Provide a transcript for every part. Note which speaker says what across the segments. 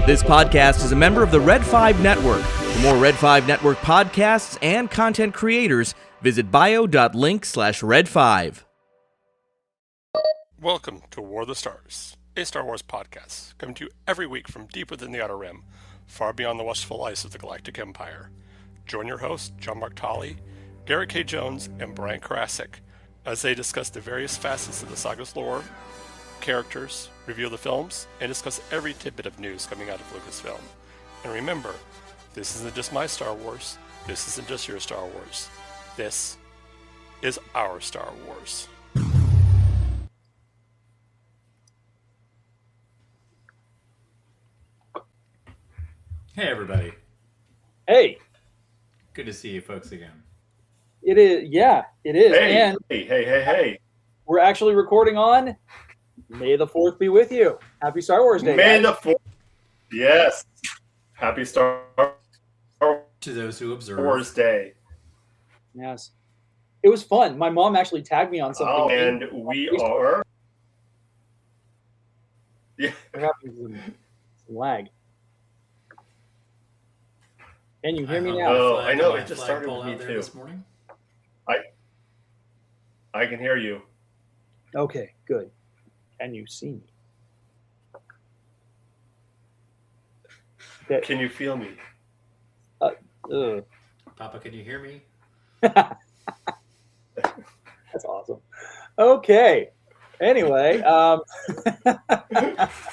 Speaker 1: This podcast is a member of the Red 5 Network. For more Red 5 Network podcasts and content creators, visit bio.link/Red5.
Speaker 2: Welcome to War of the Stars, a Star Wars podcast, coming to you every week from deep within the Outer Rim, far beyond the watchful ice of the Galactic Empire. Join your hosts, John Mark Tolley, Garrett K. Jones, and Brian Karasik, as they discuss the various facets of the saga's lore, characters, review the films, and discuss every tidbit of news coming out of Lucasfilm. And remember, this isn't just my Star Wars, this isn't just your Star Wars, this is our Star Wars.
Speaker 3: Hey everybody.
Speaker 4: Hey.
Speaker 3: Good to see you folks again.
Speaker 4: It is, yeah, it is.
Speaker 5: Hey,
Speaker 4: and
Speaker 5: hey.
Speaker 4: we're actually recording on May the 4th be with you. Happy Star Wars Day.
Speaker 5: May
Speaker 4: guys.
Speaker 5: the 4th. Yes. Happy Star
Speaker 3: To those who observe.
Speaker 5: Wars Day.
Speaker 4: Yes. It was fun. My mom actually tagged me on something.
Speaker 5: Oh, and we are. Yeah.
Speaker 4: We're having some lag. Can you hear me now?
Speaker 5: Oh, I know. It just started with me
Speaker 3: there
Speaker 5: too.
Speaker 3: This morning.
Speaker 5: I can hear you.
Speaker 4: Okay, good. Can you see me?
Speaker 5: Can you feel me?
Speaker 3: Papa, can you hear me?
Speaker 4: That's awesome. Okay. Anyway,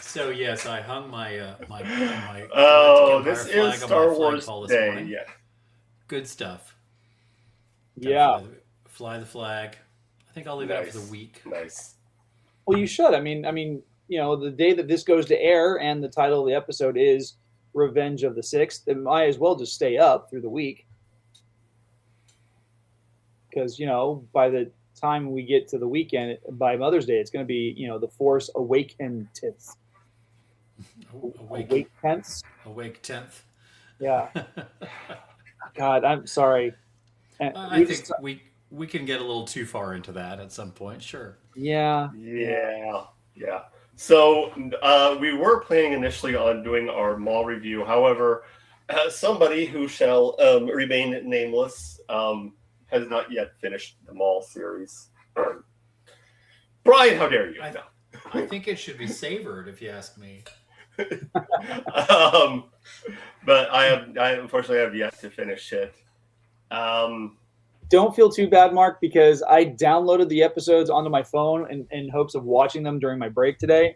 Speaker 3: So yes, I hung my my
Speaker 5: Oh,
Speaker 3: Galactic
Speaker 5: this
Speaker 3: Empire
Speaker 5: is
Speaker 3: flag on
Speaker 5: Star
Speaker 3: my
Speaker 5: Wars
Speaker 3: flagpole this
Speaker 5: Day.
Speaker 3: morning.
Speaker 5: Yeah.
Speaker 3: Good stuff.
Speaker 4: yeah.
Speaker 3: Fly the flag. I think I'll leave it up for the week.
Speaker 5: Nice.
Speaker 4: Well, you should. I mean, you know, the day that this goes to air and the title of the episode is Revenge of the Sixth, it might as well just stay up through the week. Because, you know, by the time we get to the weekend, by Mother's Day, it's going to be, you know, the Force Awakens.
Speaker 3: Awake 10th.
Speaker 4: Yeah. God, I'm sorry.
Speaker 3: I think we can get a little too far into that at some point. Sure.
Speaker 4: Yeah.
Speaker 5: So we were planning initially on doing our Maul review. However, somebody who shall remain nameless has not yet finished the Maul series. Brian, how dare you?
Speaker 3: I think it should be savored, if you ask me.
Speaker 5: But I unfortunately have yet to finish it.
Speaker 4: Don't feel too bad, Mark, because I downloaded the episodes onto my phone in hopes of watching them during my break today.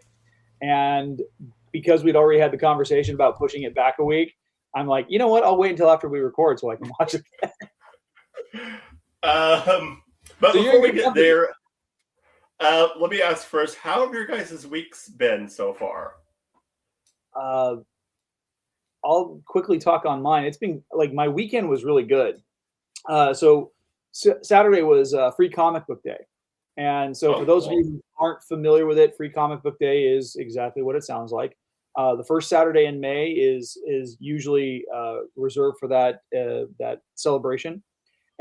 Speaker 4: And because we'd already had the conversation about pushing it back a week, I'm like, you know what? I'll wait until after we record so I can watch it.
Speaker 5: But
Speaker 4: So
Speaker 5: before we get there, let me ask first, how have your guys' weeks been so far?
Speaker 4: I'll quickly talk on mine. It's been like my weekend was really good. So Saturday was Free Comic Book Day. And so for those of you who aren't familiar with it, Free Comic Book Day is exactly what it sounds like. The first Saturday in May is usually reserved for that celebration.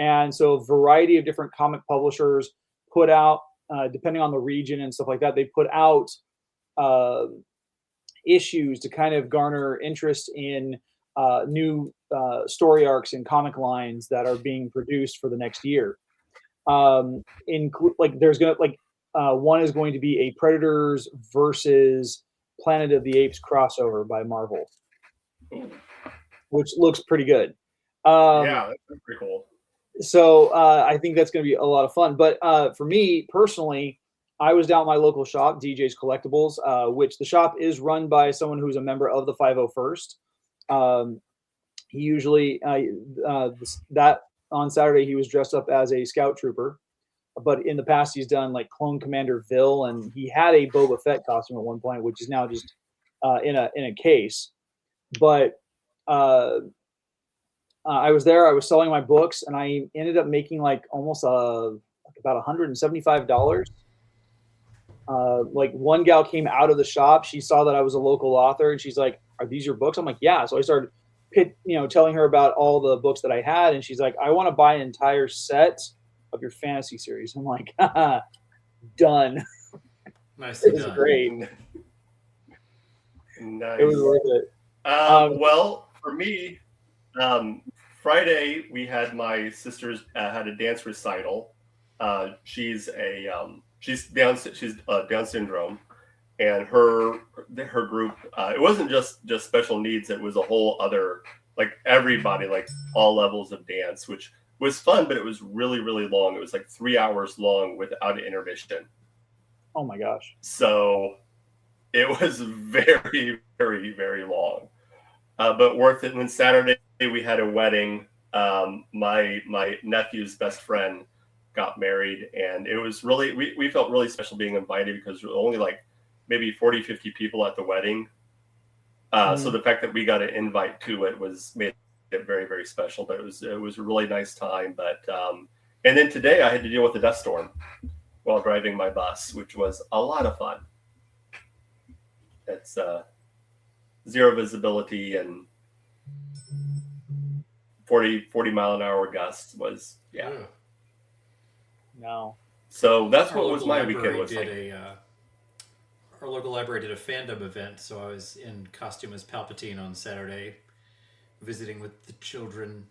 Speaker 4: And so a variety of different comic publishers put out, depending on the region and stuff like that, they put out issues to kind of garner interest in new story arcs and comic lines that are being produced for the next year. One is going to be a Predators versus Planet of the Apes crossover by Marvel, which looks pretty good.
Speaker 5: Yeah, that's pretty cool.
Speaker 4: So I think that's going to be a lot of fun. But for me personally, I was down at my local shop, DJ's Collectibles, which the shop is run by someone who's a member of the 501st. He usually that on Saturday he was dressed up as a scout trooper, but in the past he's done like Clone Commander Vil, and he had a Boba Fett costume at one point, which is now just in a case. But I was there. I was selling my books, and I ended up making like almost about $175. Like one gal came out of the shop. She saw that I was a local author, and she's like, "Are these your books?" I'm like, "Yeah." So I started, telling her about all the books that I had, and she's like, "I want to buy an entire set of your fantasy series." I'm like, "Done."
Speaker 3: Nicely
Speaker 4: It was
Speaker 3: done.
Speaker 4: great.
Speaker 5: Nice.
Speaker 4: It was worth it.
Speaker 5: Well, for me, Friday we had my sister's had a dance recital. She's Down syndrome, and her group. It wasn't just special needs. It was a whole other, like, everybody, like all levels of dance, which was fun, but it was really, really long. It was like 3 hours long without intermission.
Speaker 4: Oh my gosh!
Speaker 5: So it was very, very, very long, but worth it. And then Saturday we had a wedding. My nephew's best friend got married, and it was really, we felt really special being invited, because there were only like maybe 40, 50 people at the wedding. So the fact that we got an invite to it made it very, very special. But it was a really nice time. But and then today I had to deal with a dust storm while driving my bus, which was a lot of fun. It's zero visibility and 40 mile an hour gusts was, yeah.
Speaker 4: No.
Speaker 5: So that's what was my weekend was like.
Speaker 3: Our local library did a fandom event, so I was in costume as Palpatine on Saturday, visiting with the children.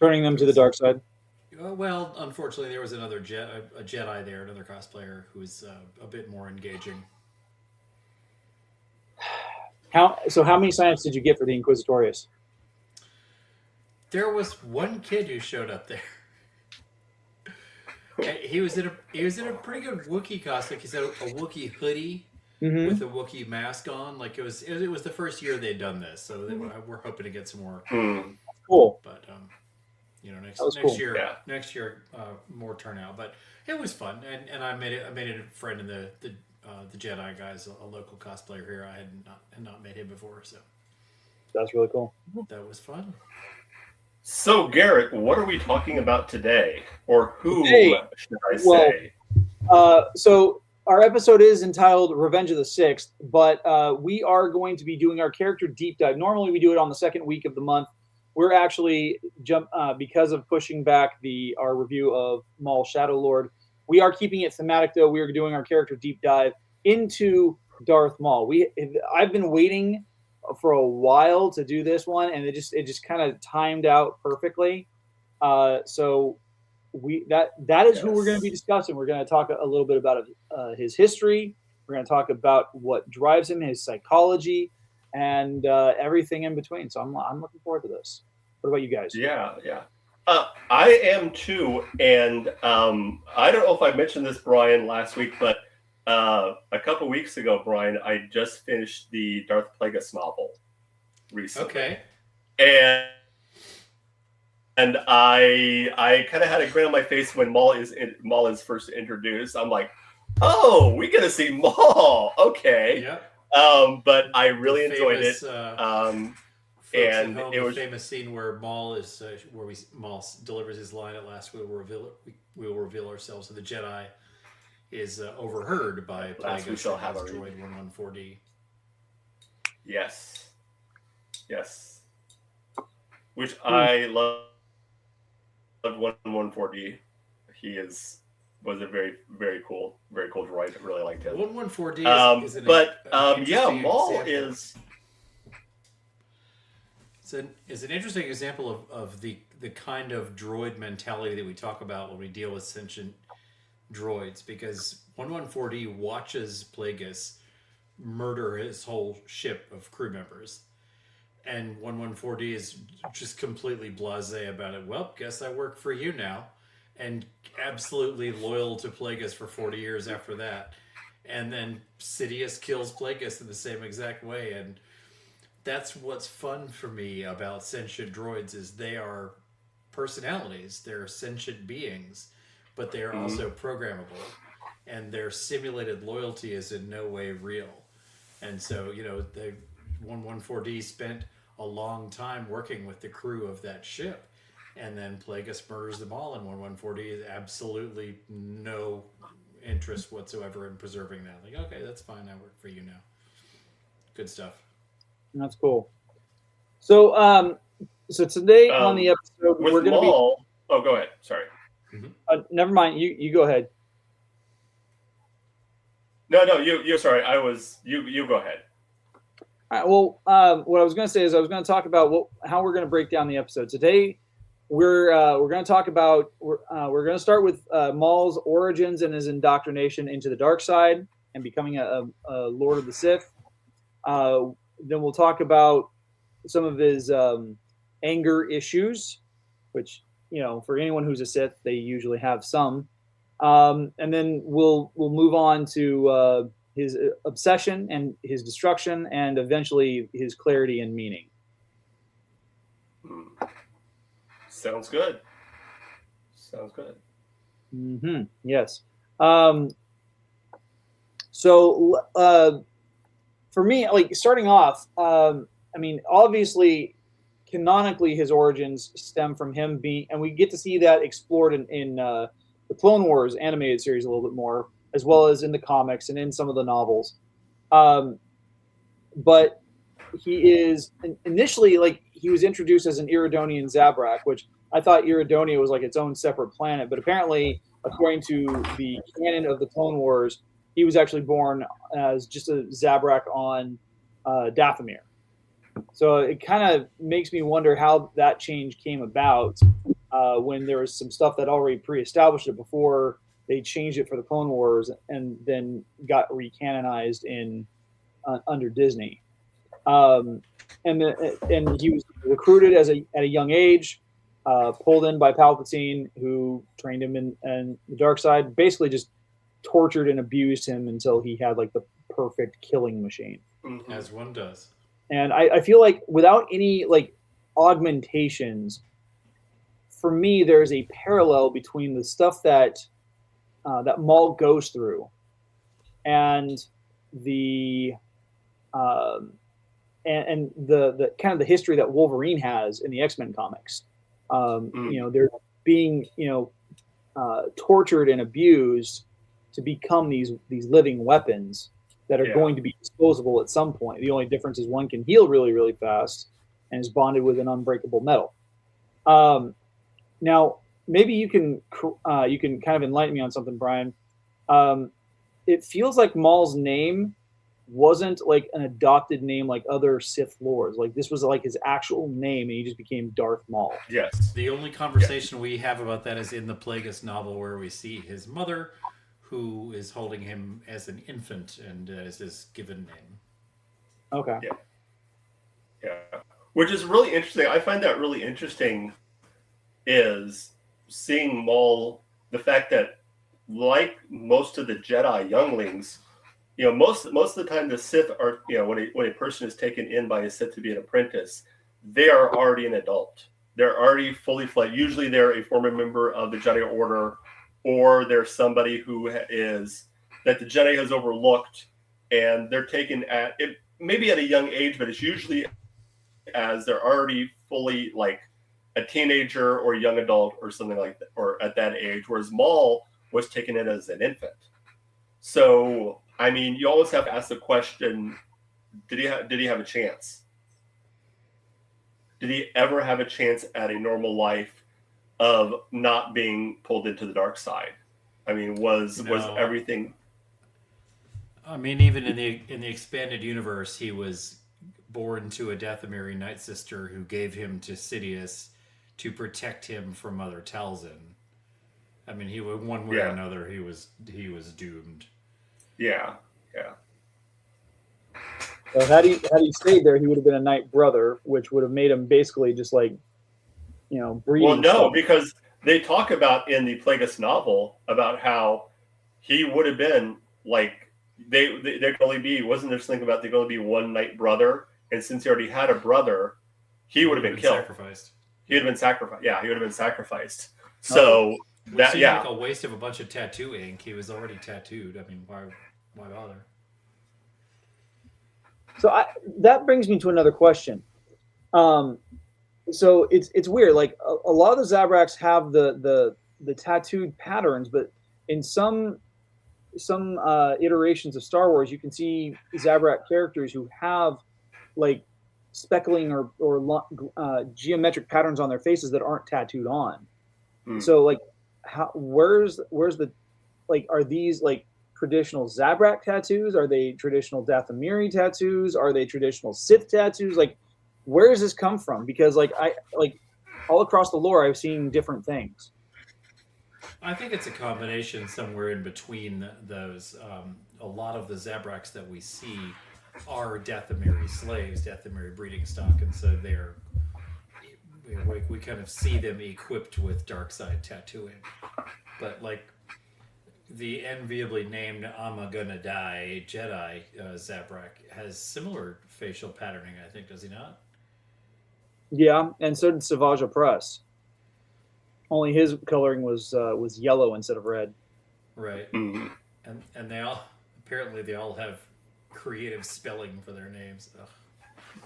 Speaker 4: Turning them to the dark side.
Speaker 3: Well, unfortunately, there was another a Jedi there, another cosplayer who was a bit more engaging.
Speaker 4: How many signups did you get for the Inquisitorius?
Speaker 3: There was one kid who showed up there. He was in a pretty good Wookiee costume. He's a Wookiee hoodie with a Wookiee mask on. Like it was the first year they'd done this, so we're hoping to get some more.
Speaker 4: Cool.
Speaker 3: But next
Speaker 4: cool.
Speaker 3: year, more turnout. But it was fun, and I made a friend in the Jedi guys, a local cosplayer here. I had not met him before, so
Speaker 4: that's really cool.
Speaker 3: That was fun.
Speaker 5: So, Garrett, what are we talking about today? Or who should I say?
Speaker 4: So our episode is entitled Revenge of the Sixth, but we are going to be doing our character deep dive. Normally we do it on the second week of the month. We're actually, because of pushing back our review of Maul Shadow Lord, we are keeping it thematic, though. We are doing our character deep dive into Darth Maul. I've been waiting for a while to do this one, and it just kind of timed out perfectly. So that is who we're going to be discussing. We're going to talk a little bit about his history. We're going to talk about what drives him, his psychology, and everything in between. So I'm looking forward to this. What about you guys?
Speaker 5: Yeah. I am too, and I don't know if I mentioned this, Brian, last week, but a couple weeks ago, Brian, I just finished the Darth Plagueis novel recently.
Speaker 3: Okay.
Speaker 5: And I kind of had a grin on my face when Maul is first introduced. I'm like, oh, we get to see Maul. Okay.
Speaker 3: Yeah.
Speaker 5: But I really enjoyed it.
Speaker 3: And it was a famous scene where Maul Maul delivers his line at last. We will reveal ourselves. So the Jedi is overheard by Plagueis.
Speaker 5: We shall have a
Speaker 3: droid 114D.
Speaker 5: Yes. Which I loved 114D. He was a very, very cool droid. I really liked him.
Speaker 3: 114D is
Speaker 5: Maul
Speaker 3: is an interesting example of the kind of droid mentality that we talk about when we deal with sentient droids, because 114D watches Plagueis murder his whole ship of crew members, and 114D is just completely blasé about it. Well, guess I work for you now, and absolutely loyal to Plagueis for 40 years after that. And then Sidious kills Plagueis in the same exact way, and that's what's fun for me about sentient droids, is they are personalities, they're sentient beings, but they are also programmable, and their simulated loyalty is in no way real. And so, 114D spent a long time working with the crew of that ship, and then Plagueis murders them all, and 114D is absolutely no interest whatsoever in preserving that. Like, okay, that's fine, I work for you now. Good stuff.
Speaker 4: That's cool. So, today on the episode,
Speaker 5: we're going to be. Oh, go ahead. Sorry.
Speaker 4: Never mind. You go ahead.
Speaker 5: No, you. Sorry, I was. You go ahead.
Speaker 4: All right, well, what I was going to say is I was going to talk about how we're going to break down the episode today. We're going to talk about we're going to start with Maul's origins and his indoctrination into the dark side and becoming a Lord of the Sith. Then we'll talk about some of his anger issues, which for anyone who's a Sith, they usually have some. And then we'll move on to his obsession and his destruction, and eventually his clarity and meaning.
Speaker 5: Sounds good. Sounds good.
Speaker 4: Mm-hmm. Yes. So for me, like starting off, I mean, obviously, canonically, his origins stem from him being, and we get to see that explored in the Clone Wars animated series a little bit more, as well as in the comics and in some of the novels. But he is initially, like, he was introduced as an Iridonian Zabrak, which I thought Iridonia was like its own separate planet, but apparently, according to the canon of the Clone Wars, he was actually born as just a Zabrak on Dathomir. So it kind of makes me wonder how that change came about when there was some stuff that already pre-established it before they changed it for the Clone Wars and then got recanonized in under Disney. And he was recruited at a young age, pulled in by Palpatine, who trained him in the dark side, basically just tortured and abused him until he had like the perfect killing machine.
Speaker 2: Mm-hmm.
Speaker 3: As one does.
Speaker 4: And I feel like without any like augmentations, for me, there's a parallel between the stuff that Maul goes through and the and the kind of the history that Wolverine has in the X-Men comics. They're being tortured and abused to become these living weapons that are going to be disposable at some point. The only difference is one can heal really, really fast and is bonded with an unbreakable metal. Now, maybe you can kind of enlighten me on something, Brian. It feels like Maul's name wasn't like an adopted name like other Sith lords. Like this was like his actual name, and he just became Darth Maul.
Speaker 5: Yes.
Speaker 3: The only conversation we have about that is in the Plagueis novel, where we see his mother, who is holding him as an infant and as his given name.
Speaker 4: Okay.
Speaker 5: Yeah. Which is really interesting. I find that really interesting is seeing Maul, the fact that like most of the Jedi younglings, most of the time the Sith are, when a person is taken in by a Sith to be an apprentice, they are already an adult. They're already fully fledged. Usually they're a former member of the Jedi Order, or there's somebody who is that the Jedi has overlooked, and they're taken at it maybe at a young age, but it's usually as they're already fully like a teenager or a young adult or something like that, or at that age, whereas Maul was taken in as an infant. So, I mean, you always have to ask the question, did he have a chance? Did he ever have a chance at a normal life of not being pulled into the dark side? I mean, was everything?
Speaker 3: I mean, even in the expanded universe, he was born to a Dathomiri Night Sister who gave him to Sidious to protect him from Mother Talzin. I mean, he would one way or another, he was doomed.
Speaker 5: Yeah.
Speaker 4: So had he stayed there, he would have been a Night Brother, which would have made him basically just like, breeding.
Speaker 5: Well, no,
Speaker 4: stuff.
Speaker 5: because they talk about in the Plagueis novel about how he would have been like they could only be, wasn't there something about they could only be one Night Brother, and since he already had a brother, he would have been killed.
Speaker 3: Sacrificed.
Speaker 5: He would have been sacrificed. Yeah, he would have been sacrificed. So
Speaker 3: Which seemed like a waste of a bunch of tattoo ink. He was already tattooed. I mean, why bother?
Speaker 4: So that brings me to another question. So it's weird. Like a lot of the Zabraks have the tattooed patterns, but in some iterations of Star Wars, you can see Zabrak characters who have like speckling or geometric patterns on their faces that aren't tattooed on. So like, where's the like? Are these like traditional Zabrak tattoos? Are they traditional Dathomiri tattoos? Are they traditional Sith tattoos? Like, where does this come from? Because like all across the lore, I've seen different things.
Speaker 3: I think it's a combination somewhere in between those. A lot of the Zabraks that we see are Dathomiri slaves, Dathomiri breeding stock, and so we kind of see them equipped with dark side tattooing. But like the enviably named "I'm gonna die" Jedi Zabrak has similar facial patterning, I think, does he not?
Speaker 4: Yeah, and so did Savage Opress. Only his coloring was yellow instead of red.
Speaker 3: Right.
Speaker 5: Mm-hmm.
Speaker 3: And they all have creative spelling for their names. Ugh.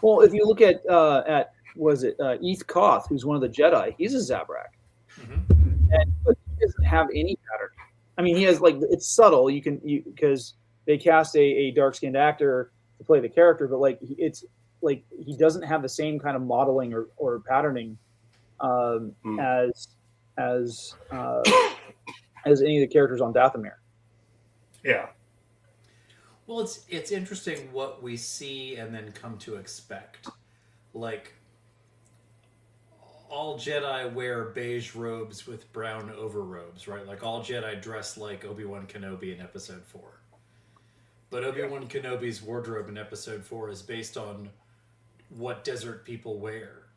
Speaker 4: Well, if you look at Eth Koth, who's one of the Jedi, he's a Zabrak, but he doesn't have any pattern. I mean, he has like it's subtle. Because they cast a dark skinned actor to play the character, but like it's like he doesn't have the same kind of modeling or patterning as any of the characters on Dathomir.
Speaker 5: Yeah.
Speaker 3: Well, it's interesting what we see and then come to expect. Like, all Jedi wear beige robes with brown overrobes, right? Like, all Jedi dress like Obi-Wan Kenobi in Episode 4. But Obi-Wan Kenobi's wardrobe in Episode 4 is based on what desert people wear.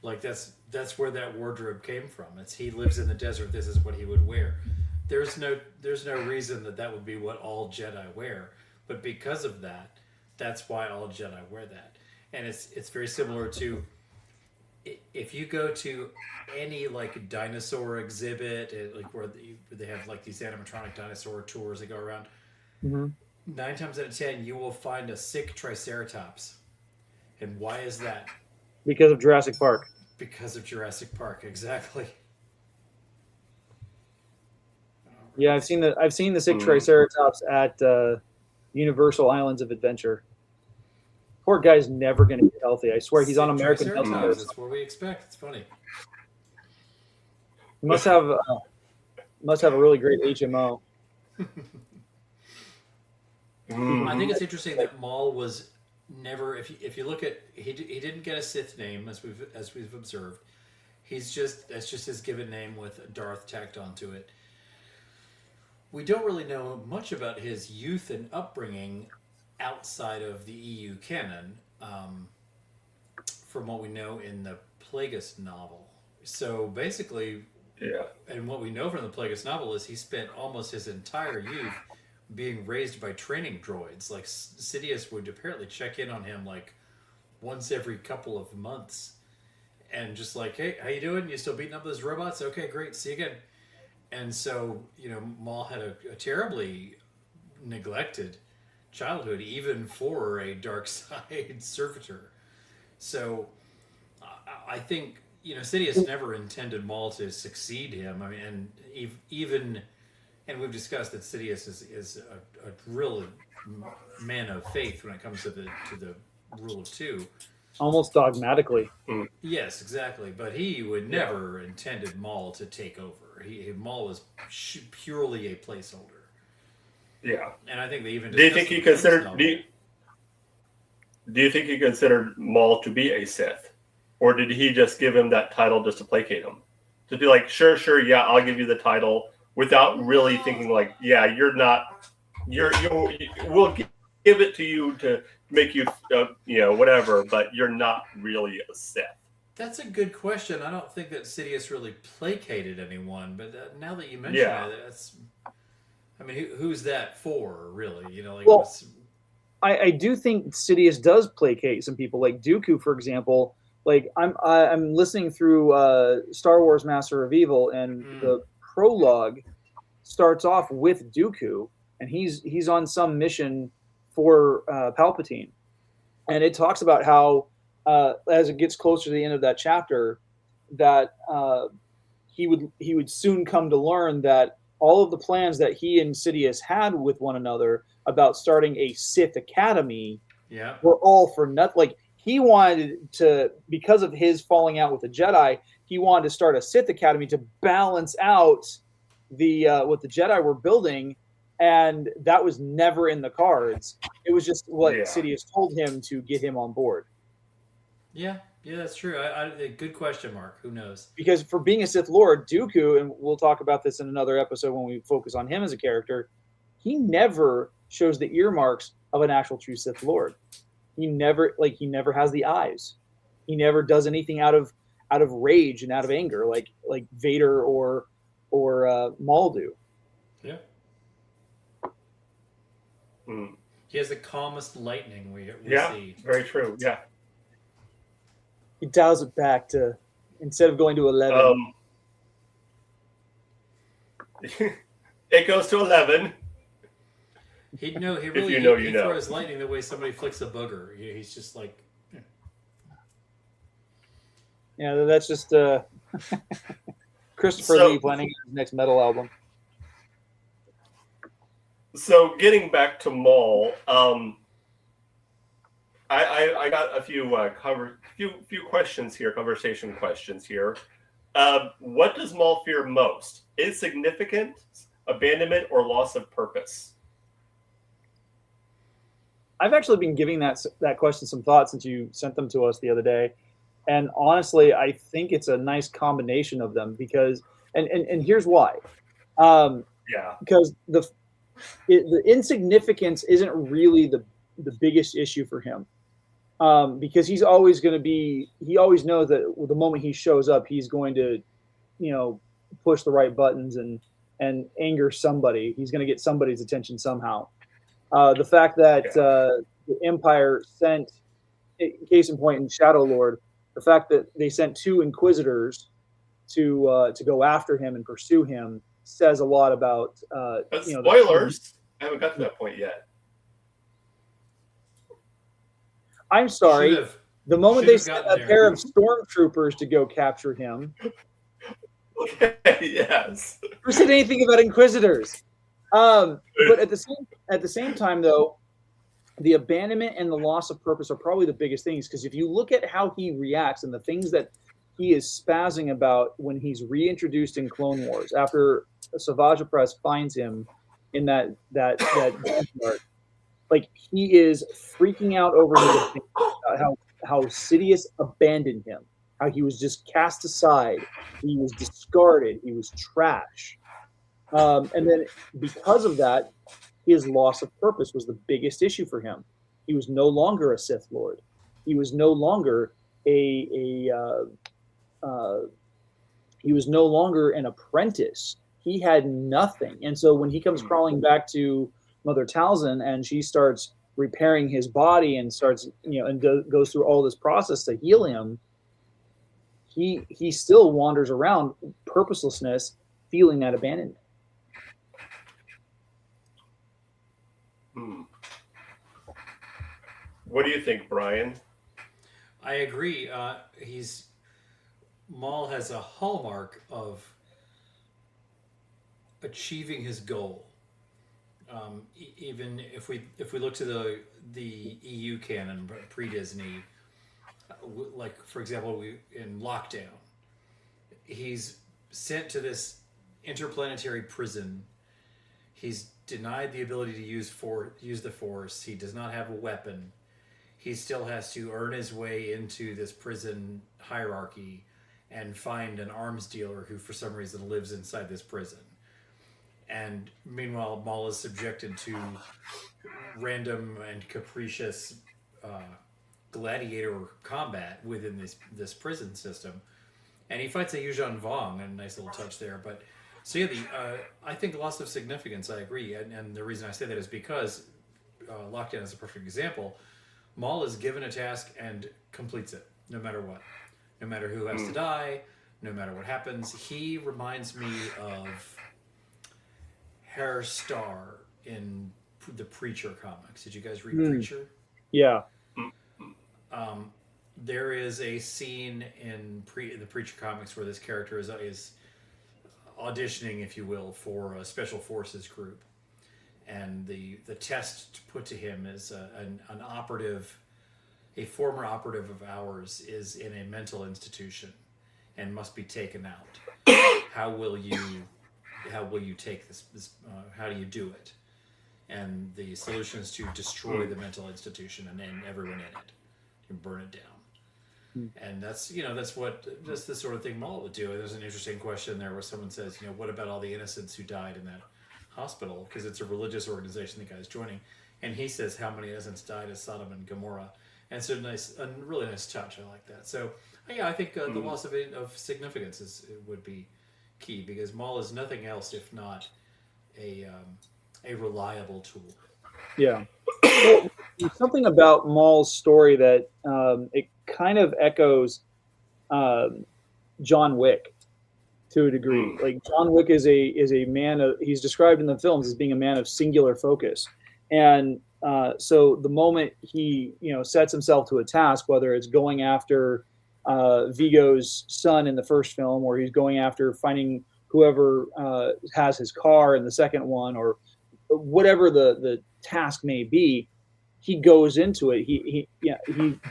Speaker 3: Like, that's where that wardrobe came from. He lives in the desert, this is what he would wear. There's no reason that would be what all Jedi wear. But because of that, that's why all Jedi wear that. And it's very similar to if you go to any like dinosaur exhibit, like where they have like these animatronic dinosaur tours that go around. 9 times out of 10, you will find a sick Triceratops. And why is that?
Speaker 4: Because of Jurassic Park.
Speaker 3: Because of Jurassic Park, exactly.
Speaker 4: Yeah, I've seen the sick Triceratops at Universal Islands of Adventure. Poor guy's never going to get healthy. I swear, he's on American Health Care.
Speaker 3: That's what we expect. It's funny.
Speaker 4: He must have a really great HMO.
Speaker 3: I think it's interesting that Maul was never. If you look at he didn't get a Sith name as we've observed. That's just his given name with Darth tacked onto it. We don't really know much about his youth and upbringing outside of the EU canon, from what we know in the Plagueis novel. So basically, and what we know from the Plagueis novel is he spent almost his entire youth being raised by training droids. Like Sidious would apparently check in on him like once every couple of months, and just like, hey, how you doing? You still beating up those robots? Okay, great, see you again. And so, Maul had a terribly neglected childhood, even for a dark side servitor. So, I think, Sidious never intended Maul to succeed him. I mean, and and we've discussed that Sidious is a real man of faith when it comes to the rule of two.
Speaker 4: Almost dogmatically.
Speaker 3: Yes, exactly. But he would never intended Maul to take over. Maul was purely a placeholder.
Speaker 5: Yeah.
Speaker 3: And I think they even.
Speaker 5: Do you think he considered? Do you think he considered Maul to be a Sith, or did he just give him that title just to placate him? To be like, sure, yeah, I'll give you the title, without really thinking like, yeah, you're not. We'll give it to you to make you, whatever, but you're not really a Sith.
Speaker 3: That's a good question. I don't think that Sidious really placated anyone, but now that you mention it, that's. I mean, who's that for, really?
Speaker 4: I do think Sidious does placate some people, like Dooku, for example. Like I'm listening through Star Wars: Master of Evil, and the prologue starts off with Dooku, and he's on some mission for Palpatine, and it talks about how as it gets closer to the end of that chapter, that he would soon come to learn that all of the plans that he and Sidious had with one another about starting a Sith Academy were all for nothing. Like, he wanted to, because of his falling out with the Jedi, he wanted to start a Sith Academy to balance out the what the Jedi were building, And that was never in the cards. It was just what
Speaker 5: Yeah.
Speaker 4: Sidious told him to get him on board.
Speaker 3: Yeah, that's true. Good question, Mark. Who knows?
Speaker 4: Because for being a Sith Lord, Dooku, and we'll talk about this in another episode when we focus on him as a character, he never shows the earmarks of an actual true Sith Lord. He never has the eyes. He never does anything out of rage and out of anger like Vader or Maul do.
Speaker 3: Yeah.
Speaker 5: Mm.
Speaker 3: He has the calmest lightning we see.
Speaker 5: Very true. Yeah.
Speaker 4: He dials it back to, instead of going to 11.
Speaker 5: It goes to 11.
Speaker 3: He really
Speaker 5: you know.
Speaker 3: throws lightning the way somebody flicks a booger. He's just like,
Speaker 4: Yeah, that's just Christopher Lee planning his next metal album.
Speaker 5: So getting back to Maul, I got a few conversation questions here. What does Maul fear most? Insignificance, abandonment, or loss of purpose?
Speaker 4: I've actually been giving that question some thought since you sent them to us the other day, and honestly, I think it's a nice combination of them because, and here's why. Because the insignificance isn't really the biggest issue for him. Because he's always going to be, he always knows that the moment he shows up, he's going to, push the right buttons and anger somebody. He's going to get somebody's attention somehow. The fact that the Empire sent, case in point in Shadow Lord, the fact that they sent 2 Inquisitors to go after him and pursue him says a lot about.
Speaker 5: Spoilers. I haven't got to that point yet.
Speaker 4: I'm sorry. The moment they sent a pair of stormtroopers to go capture him.
Speaker 5: Okay, yes.
Speaker 4: Who said anything about Inquisitors? But at the same time, though, the abandonment and the loss of purpose are probably the biggest things. Because if you look at how he reacts and the things that he is spazzing about when he's reintroduced in Clone Wars, after Savage Press finds him in that like he is freaking out over how Sidious abandoned him, how he was just cast aside, he was discarded, he was trash, and then because of that, his loss of purpose was the biggest issue for him. He was no longer a Sith Lord. He was no longer he was no longer an apprentice. He had nothing, and so when he comes crawling back to Mother Talzin and she starts repairing his body and starts, and goes through all this process to heal him, he still wanders around purposelessness, feeling that abandonment.
Speaker 5: What do you think, Brian?
Speaker 3: I agree. Maul has a hallmark of achieving his goal. Even if we look to the EU canon pre-Disney, like for example, in Lockdown, he's sent to this interplanetary prison. He's denied the ability to use the Force. He does not have a weapon. He still has to earn his way into this prison hierarchy and find an arms dealer who, for some reason, lives inside this prison. And meanwhile, Maul is subjected to random and capricious gladiator combat within this prison system. And he fights a Yuuzhan Vong, a nice little touch there. But so yeah, I think loss of significance, I agree. And the reason I say that is because Lockdown is a perfect example. Maul is given a task and completes it, no matter what. No matter who has to die, no matter what happens. He reminds me of Hair Star in the Preacher comics. Did you guys read Preacher?
Speaker 4: Yeah.
Speaker 3: There is a scene in the Preacher comics where this character is auditioning, if you will, for a special forces group, and the test put to him is an operative, a former operative of ours is in a mental institution and must be taken out. How will you take this? How do you do it? and the solution is to destroy the mental institution and then everyone in it, and burn it down. And that's that's the sort of thing Maul would do. There's an interesting question there where someone says, what about all the innocents who died in that hospital? Because it's a religious organization the guy's joining, and he says how many innocents died at Sodom and Gomorrah. And it's a really nice touch. I like that. So yeah, I think the loss of significance would be key, because Maul is nothing else if not a reliable tool.
Speaker 4: Yeah. Well, there's something about Maul's story that it kind of echoes John Wick to a degree. Like John Wick is a man of, he's described in the films as being a man of singular focus. And so the moment he sets himself to a task, whether it's going after Vigo's son in the first film, or he's going after finding whoever has his car in the second one, or whatever the task may be, he goes into it. He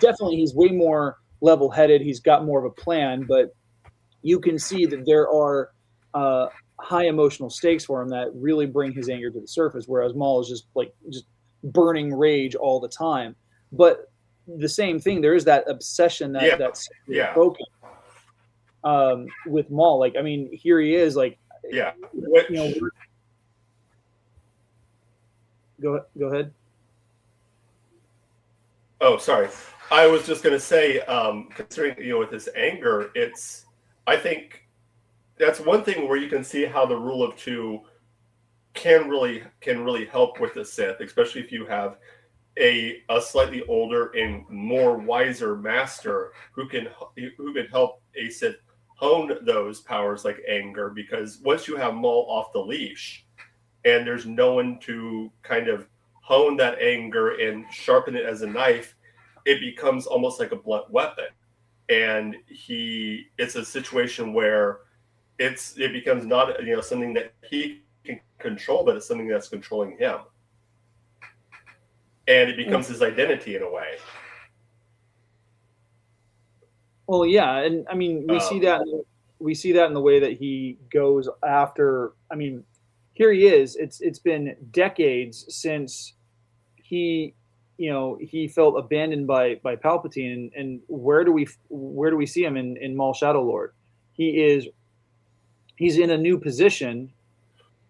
Speaker 4: definitely, he's way more level-headed. He's got more of a plan, but you can see that there are high emotional stakes for him that really bring his anger to the surface, whereas Maul is just burning rage all the time. But the same thing, there is that obsession that's broken with Maul. Like, I mean, here he is, like, go ahead.
Speaker 5: Oh, sorry. I was just going to say, considering, with his anger, I think that's one thing where you can see how the rule of two can really help with the Sith, especially if you have a slightly older and more wiser master who can help a Sith hone those powers like anger. Because once you have Maul off the leash and there's no one to kind of hone that anger and sharpen it as a knife, it becomes almost like a blunt weapon. And it's a situation where it becomes not something that he can control, but it's something that's controlling him. And it becomes his identity in a way.
Speaker 4: Well, yeah, and I mean, we see that in the way that he goes after. I mean, here he is. It's been decades since he felt abandoned by Palpatine, and where do we see him in Maul Shadow Lord? He's in a new position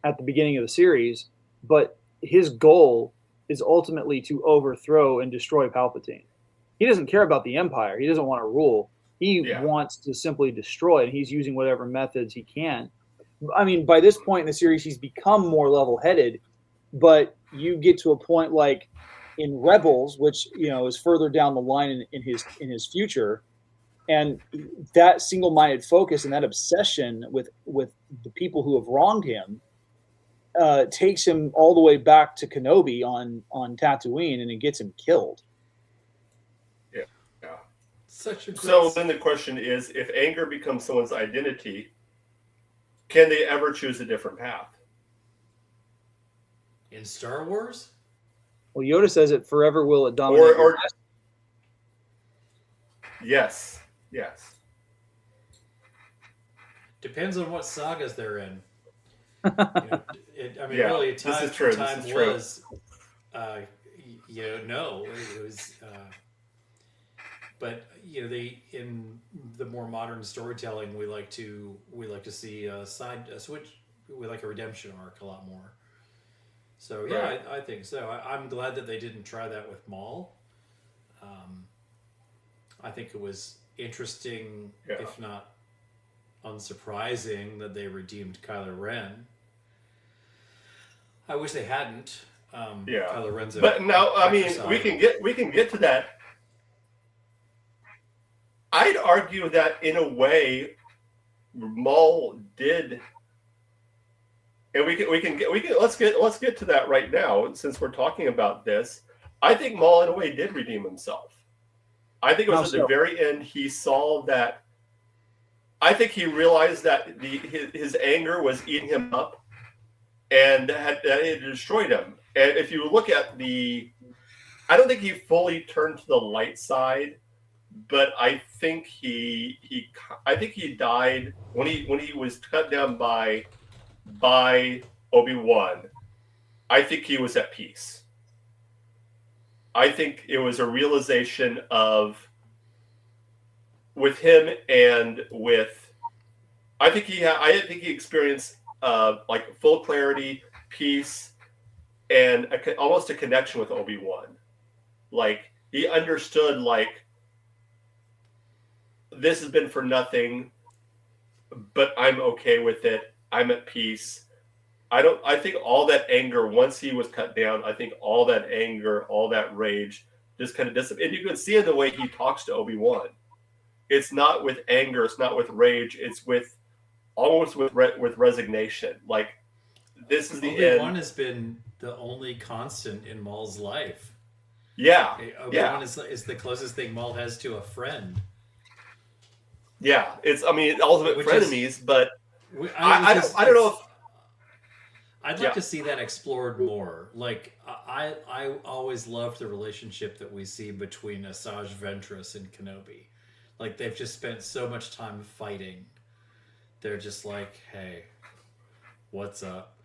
Speaker 4: at the beginning of the series, but his goal is ultimately to overthrow and destroy Palpatine. He doesn't care about the Empire. He doesn't want to rule. He wants to simply destroy, and he's using whatever methods he can. I mean, by this point in the series, he's become more level-headed, but you get to a point like in Rebels, which is further down the line in his future, and that single-minded focus and that obsession with the people who have wronged him takes him all the way back to Kenobi on Tatooine, and it gets him killed.
Speaker 5: Yeah.
Speaker 2: So
Speaker 5: then the question is, if anger becomes someone's identity, can they ever choose a different path?
Speaker 3: In Star Wars?
Speaker 4: Well, Yoda says it forever will it dominate.
Speaker 5: Or yes.
Speaker 3: Depends on what sagas they're in.
Speaker 5: Really,
Speaker 3: time
Speaker 5: this is true.
Speaker 3: was, no, it was. But in the more modern storytelling, we like to see a switch. We like a redemption arc a lot more. So yeah, I think so. I'm glad that they didn't try that with Maul. I think it was interesting, if not unsurprising, that they redeemed Kylo Ren. I wish they hadn't. Kylo Ren's
Speaker 5: but no, I mean, we can get to that. I'd argue that in a way, Maul did, and let's get to that right now since we're talking about this. I think Maul in a way did redeem himself. I think it was at the very end he saw that. I think he realized that his anger was eating him up, and that it had destroyed him. And if you look at I don't think he fully turned to the light side, but I think he died when he was cut down by Obi-Wan. I think he was at peace. I think it was a realization of, with him and with, I think he experienced like full clarity, peace, and almost a connection with Obi-Wan. Like, he understood, like, this has been for nothing, but I'm okay with it. I'm at peace. I think all that anger, once he was cut down, I think all that anger, all that rage just kind of dissipated. And you can see in the way he talks to Obi-Wan. It's not with anger, it's not with rage, it's with almost with resignation. Like, this is the end.
Speaker 3: Obi-Wan has been the only constant in Maul's life.
Speaker 5: Yeah.
Speaker 3: Obi-Wan is the closest thing Maul has to a friend.
Speaker 5: Yeah. It's, I mean, ultimate frenemies, but I don't know if...
Speaker 3: I'd like to see that explored more. Like, I always loved the relationship that we see between Asajj Ventress and Kenobi. Like, they've just spent so much time fighting. They're just like, hey, what's up?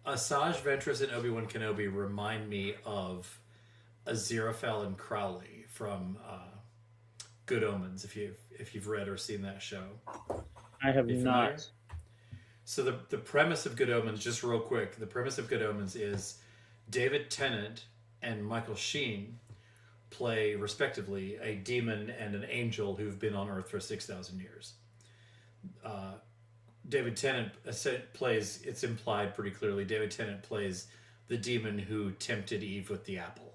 Speaker 3: Asajj Ventress and Obi-Wan Kenobi remind me of Aziraphale and Crowley from Good Omens, if you've read or seen that show.
Speaker 4: I have not.
Speaker 3: So the premise of Good Omens, just real quick, the premise of Good Omens is David Tennant and Michael Sheen play, respectively, a demon and an angel who've been on Earth for 6,000 years. David Tennant plays, it's implied pretty clearly, David Tennant plays the demon who tempted Eve with the apple.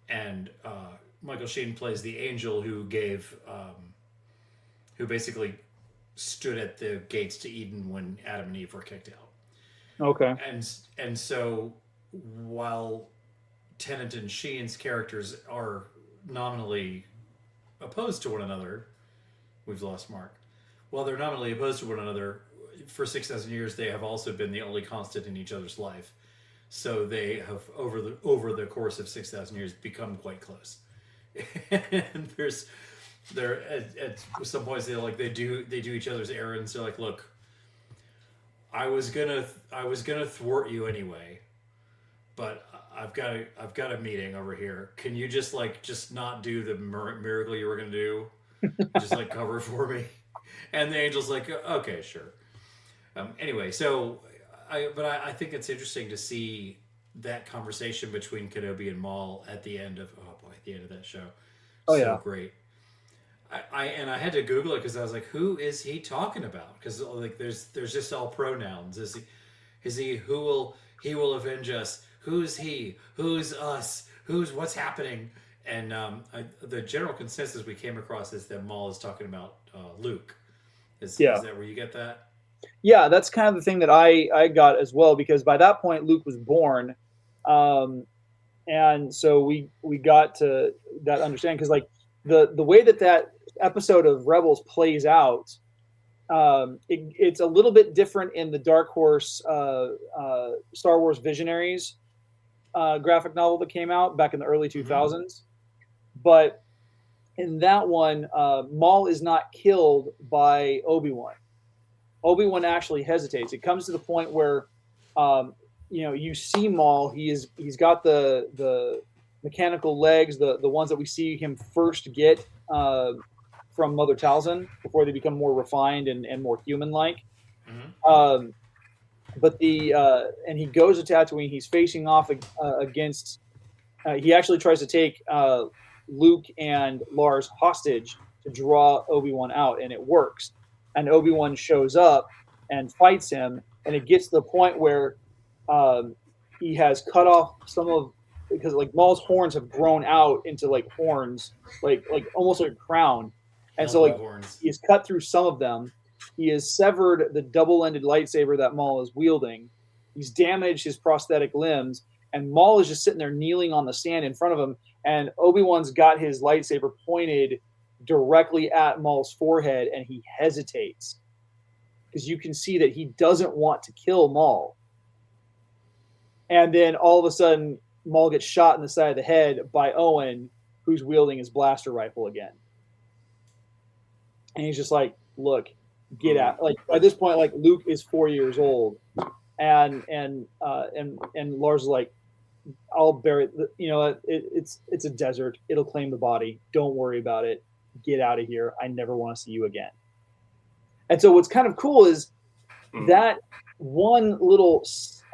Speaker 3: And Michael Sheen plays the angel who who basically stood at the gates to Eden when Adam and Eve were kicked out.
Speaker 4: Okay.
Speaker 3: And so while Tennant and Sheen's characters are nominally opposed to one another, we've lost Mark. While they're nominally opposed to one another, for 6,000 years they have also been the only constant in each other's life. So they have over the course of 6,000 years become quite close. And there at some points they do each other's errands. They're like, look, I was gonna thwart you anyway, but I've got a meeting over here. Can you just not do the miracle you were gonna do? Just like cover for me. And the angel's like, okay, sure. Anyway, so I think it's interesting to see that conversation between Kenobi and Maul at the end of that show.
Speaker 4: Oh,
Speaker 3: so
Speaker 4: yeah.
Speaker 3: Great. I had to Google it because I was like, who is he talking about? Because like there's just all pronouns. Is he he will avenge us? Who's he? Who's us? What's happening? And the general consensus we came across is that Maul is talking about Luke. Is that where you get that?
Speaker 4: Yeah, that's kind of the thing that I got as well, because by that point Luke was born, and so we got to that understanding, because like the way that episode of Rebels plays out, it's a little bit different in the Dark Horse Star Wars Visionaries graphic novel that came out back in the early 2000s, but in that one, Maul is not killed by Obi-Wan. Obi-Wan actually hesitates. It comes to the point where, you see Maul. He's got the mechanical legs, the ones that we see him first get from Mother Talzin before they become more refined and more human-like. Mm-hmm. But and he goes to Tatooine. He's facing off against. He actually tries to take Luke and Lars hostage to draw Obi-Wan out, and it works. And Obi-Wan shows up and fights him, and it gets to the point where he has cut off because like Maul's horns have grown out into like horns, like almost like a crown, and so like he's cut through some of them. He has severed the double-ended lightsaber that Maul is wielding. He's damaged his prosthetic limbs, and Maul is just sitting there kneeling on the sand in front of him, and Obi-Wan's got his lightsaber pointed directly at Maul's forehead, and he hesitates because you can see that he doesn't want to kill Maul. And then all of a sudden, Maul gets shot in the side of the head by Owen, who's wielding his blaster rifle again. And he's just like, look, get out. Like, at this point, like, Luke is 4 years old. and Lars is like, I'll bury it. It's a desert. It'll claim the body. Don't worry about it. Get out of here. I never want to see you again. And so what's kind of cool is that one little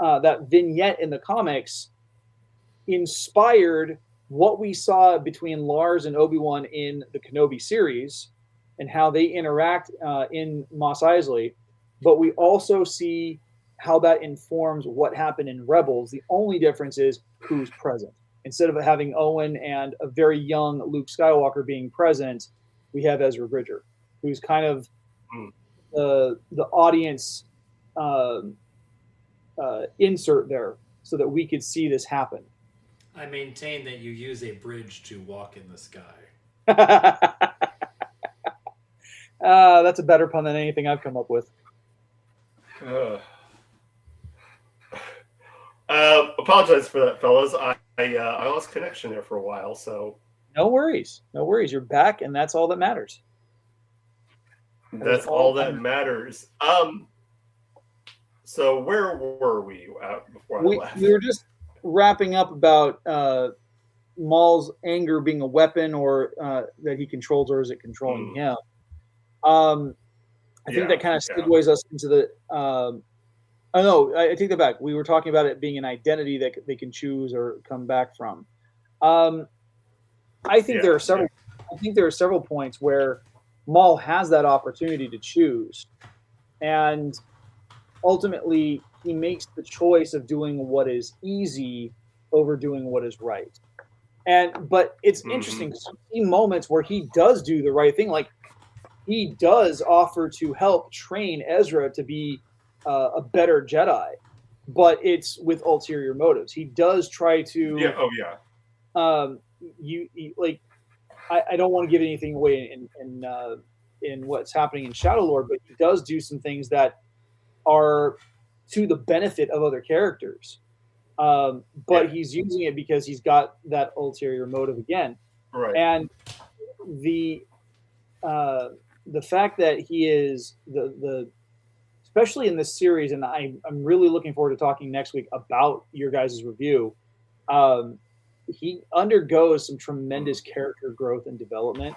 Speaker 4: that vignette in the comics inspired what we saw between Lars and Obi-Wan in the Kenobi series and how they interact in Mos Eisley. But we also see how that informs what happened in Rebels. The only difference is who's present. Instead of having Owen and a very young Luke Skywalker being present, we have Ezra Bridger, who's kind of the audience insert there so that we could see this happen.
Speaker 3: I maintain that you use a bridge to walk in the sky.
Speaker 4: That's a better pun than anything I've come up with.
Speaker 5: Apologize for that, fellas. I lost connection there for a while, so
Speaker 4: no worries. You're back, and that's all that matters.
Speaker 5: That's all that matters. So where were we before I left?
Speaker 4: We were just wrapping up about Maul's anger being a weapon, or that he controls, or is it controlling him? I think that kind of segues us into the. Oh no, I take that back. We were talking about it being an identity that they can choose or come back from. I think there are several. I think there are several points where Maul has that opportunity to choose, and ultimately he makes the choice of doing what is easy over doing what is right. But it's interesting to see moments where he does do the right thing, like he does offer to help train Ezra to be a better Jedi, but it's with ulterior motives. He does try to.
Speaker 5: Yeah. Oh yeah.
Speaker 4: You like. I don't want to give anything away in what's happening in Shadow Lord, but he does do some things that are to the benefit of other characters. But he's using it because he's got that ulterior motive again.
Speaker 5: Right.
Speaker 4: And the fact that he is the especially in this series, and I'm really looking forward to talking next week about your guys' review. He undergoes some tremendous character growth and development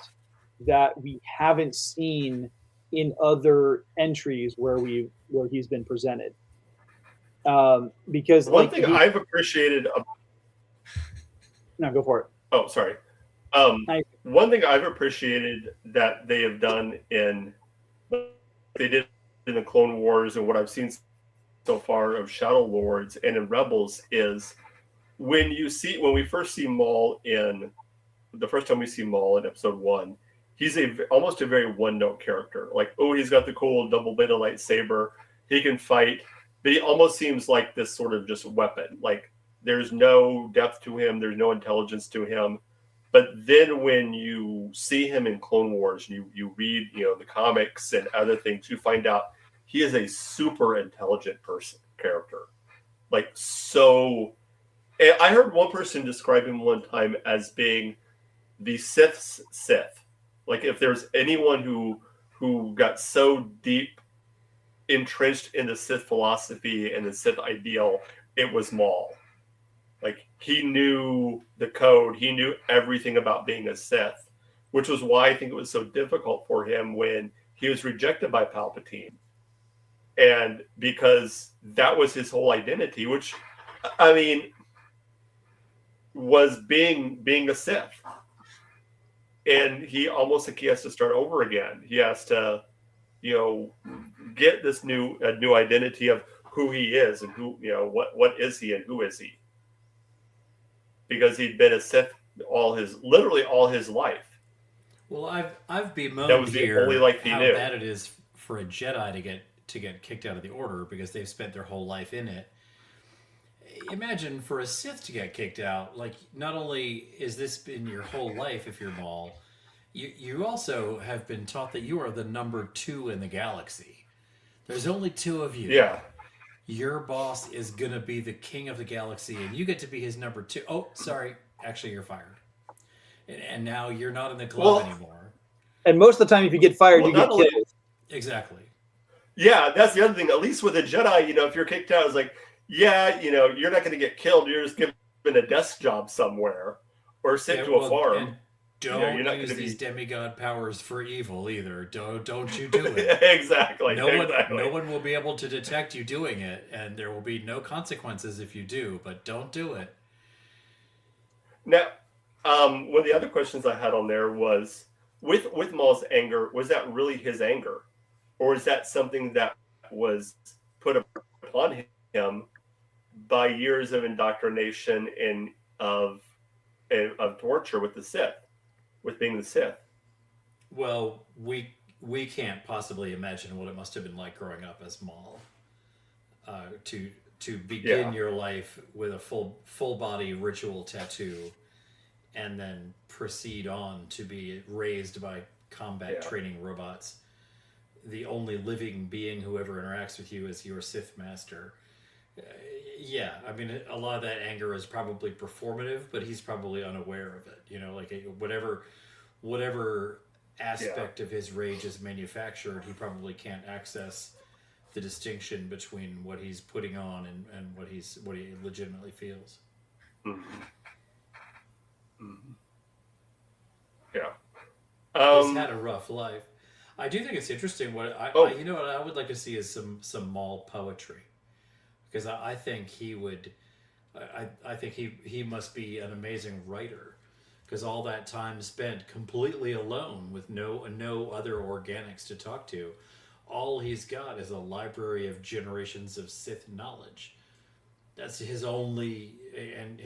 Speaker 4: that we haven't seen in other entries where he's been presented. Because
Speaker 5: one thing I've appreciated.
Speaker 4: No, go for it.
Speaker 5: Oh, sorry. One thing I've appreciated that they have done they did in the Clone Wars and what I've seen so far of Shadow Lords and in Rebels is when we first see Maul the first time we see Maul in Episode 1, he's almost a very one-note character. Like, he's got the cool double-bladed lightsaber, he can fight, but he almost seems like this sort of just weapon. Like, there's no depth to him, there's no intelligence to him. But then when you see him in Clone Wars, and you read, the comics and other things, you find out he is a super intelligent character. Like, so. I heard one person describe him one time as being the Sith's Sith. Like, if there's anyone who got so deep entrenched in the Sith philosophy and the Sith ideal, it was Maul. Like, he knew the code. He knew everything about being a Sith, which was why I think it was so difficult for him when he was rejected by Palpatine. And because that was his whole identity, which, I mean, was being a Sith. And he almost like he has to start over again. He has to, get this new identity of who he is and who, what is he and who is he? Because he'd been a Sith literally all his life.
Speaker 3: Well, I've bemoaned
Speaker 5: that was the
Speaker 3: here
Speaker 5: only life he
Speaker 3: how
Speaker 5: knew.
Speaker 3: bad it is for a Jedi to get kicked out of the Order because they've spent their whole life in it. Imagine for a Sith to get kicked out. Like, not only is this been your whole life if you're Maul, you also have been taught that you are the number 2 in the galaxy. There's only 2 of you.
Speaker 5: Yeah.
Speaker 3: Your boss is going to be the king of the galaxy, and you get to be his number 2. Oh, sorry. Actually, you're fired. And now you're not in the club anymore.
Speaker 4: And most of the time, if you get fired, you get killed.
Speaker 3: Exactly.
Speaker 5: Yeah, that's the other thing. At least with a Jedi, if you're kicked out, it's like, yeah, you're not going to get killed. You're just given a desk job somewhere or sent to a farm.
Speaker 3: And don't
Speaker 5: you're not
Speaker 3: use
Speaker 5: gonna
Speaker 3: these
Speaker 5: be...
Speaker 3: demigod powers for evil either. Don't you do it.
Speaker 5: Exactly.
Speaker 3: No one will be able to detect you doing it, and there will be no consequences if you do, but don't do it.
Speaker 5: Now, one of the other questions I had on there was, with Maul's anger, was that really his anger? Or is that something that was put upon him by years of indoctrination and of torture with the Sith, with being the Sith?
Speaker 3: Well, we can't possibly imagine what it must have been like growing up as Maul. To begin your life with a full body ritual tattoo, and then proceed on to be raised by combat training robots. The only living being who ever interacts with you is your Sith master. I mean, a lot of that anger is probably performative, but he's probably unaware of it. Like whatever aspect of his rage is manufactured, he probably can't access the distinction between what he's putting on and what he legitimately feels.
Speaker 5: Mm-hmm. Mm-hmm. Yeah.
Speaker 3: He's had a rough life. I do think it's interesting. What I would like to see is some Maul poetry, because I think he would. I think he must be an amazing writer, because all that time spent completely alone with no other organics to talk to, all he's got is a library of generations of Sith knowledge. That's his only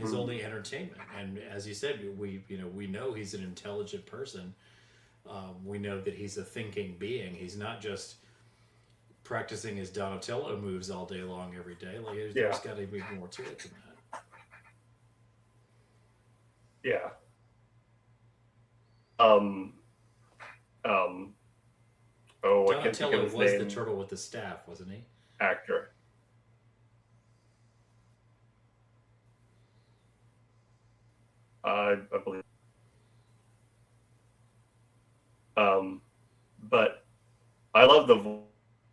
Speaker 3: only entertainment. And as you said, we know he's an intelligent person. We know that he's a thinking being. He's not just practicing his Donatello moves all day long every day. Like there's got to be more to it than that.
Speaker 5: Yeah.
Speaker 3: Donatello was the turtle with the staff, wasn't he?
Speaker 5: Actor. I believe. But I love the voice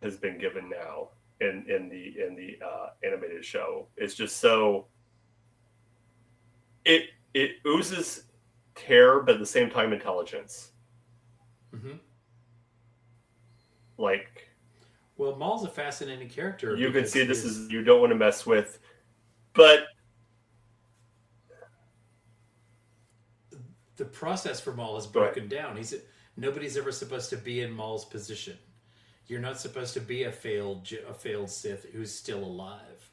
Speaker 5: has been given now in the animated show. It's just so it oozes terror, but at the same time intelligence.
Speaker 3: Mm-hmm.
Speaker 5: Well,
Speaker 3: Maul's a fascinating character.
Speaker 5: You can see this is you don't want to mess with, but
Speaker 3: the process for Maul is broken down. Nobody's ever supposed to be in Maul's position. You're not supposed to be a failed Sith who's still alive.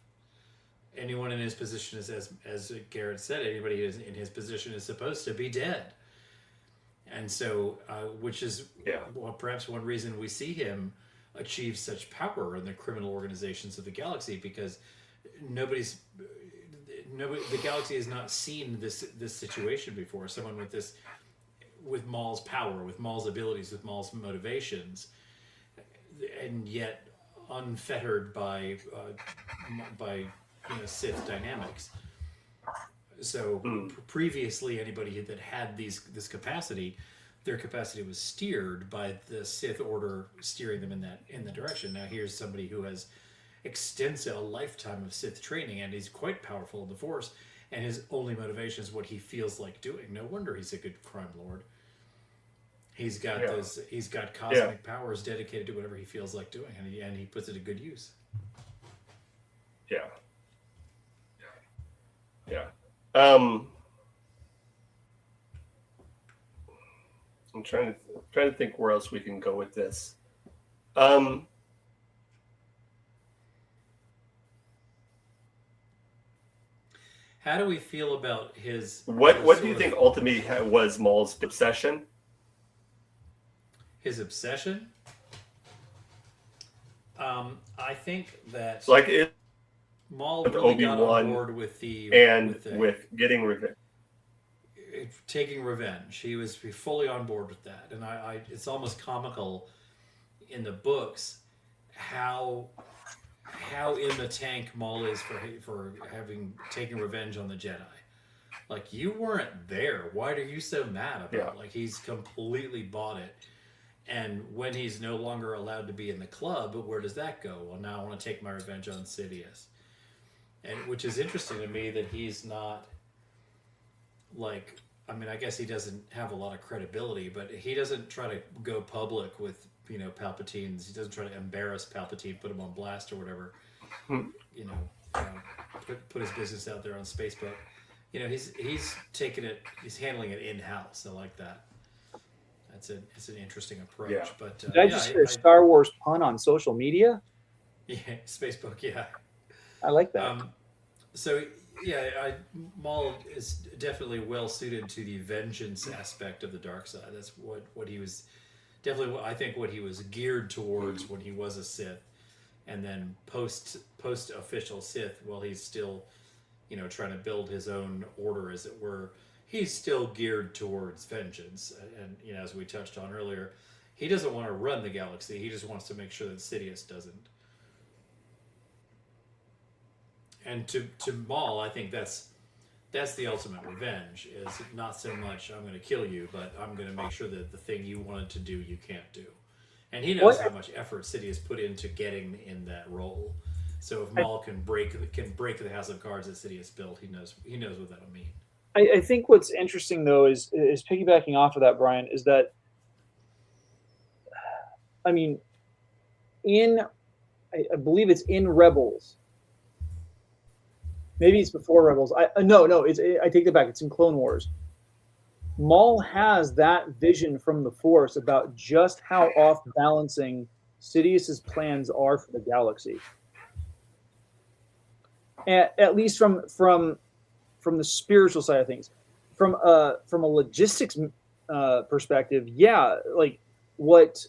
Speaker 3: Anyone in his position is, as Garrett said, anybody who's in his position is supposed to be dead. And so, which is perhaps one reason we see him achieve such power in the criminal organizations of the galaxy, because the galaxy has not seen this situation before. Someone with Maul's power, with Maul's abilities, with Maul's motivations, and yet unfettered by Sith dynamics. So previously, anybody that had this capacity, their capacity was steered by the Sith Order steering them in the direction. Now here's somebody who has a lifetime of Sith training, and he's quite powerful in the Force, and his only motivation is what he feels like doing. No wonder he's a good crime lord. He's got he's got cosmic powers dedicated to whatever he feels like doing, and he puts it to good use.
Speaker 5: Yeah. I'm trying to think where else we can go with this. How
Speaker 3: do we feel about his?
Speaker 5: What do you think ultimately was Maul's obsession?
Speaker 3: His obsession? I think that Maul really got on board with
Speaker 5: with getting revenge.
Speaker 3: Taking revenge. He was fully on board with that, and I it's almost comical in the books how in the tank Maul is for having taken revenge on the Jedi. Like, you weren't there. Why are you so mad about it? Like, he's completely bought it. And when he's no longer allowed to be in the club, where does that go? Well, now I want to take my revenge on Sidious. And which is interesting to me that he's not like, I mean, I guess he doesn't have a lot of credibility, but he doesn't try to go public with, Palpatine's. He doesn't try to embarrass Palpatine, put him on blast or whatever. Put his business out there on Spacebook. He's taking it. He's handling it in house. I like that. It's an interesting approach.
Speaker 5: Yeah.
Speaker 3: But
Speaker 4: did I just hear a Star Wars pun on social media?
Speaker 3: Yeah, Spacebook. Yeah,
Speaker 4: I like that.
Speaker 3: Maul is definitely well suited to the vengeance aspect of the dark side. That's what he was definitely. I think what he was geared towards when he was a Sith, and then post official Sith, while he's still, trying to build his own order, as it were. He's still geared towards vengeance, and as we touched on earlier, he doesn't want to run the galaxy. He just wants to make sure that Sidious doesn't. And to Maul, I think that's the ultimate revenge. Is not so much I'm going to kill you, but I'm going to make sure that the thing you wanted to do you can't do. And he knows how much effort Sidious put into getting in that role. So if Maul can break the house of cards that Sidious built, he knows what that'll mean.
Speaker 4: I think what's interesting though is piggybacking off of that, Brian, is that I mean, I believe it's in Rebels. Maybe it's before Rebels. I take that back. It's in Clone Wars. Maul has that vision from the Force about just how off balancing Sidious's plans are for the galaxy. At least from the spiritual side of things. From a logistics perspective, yeah, like what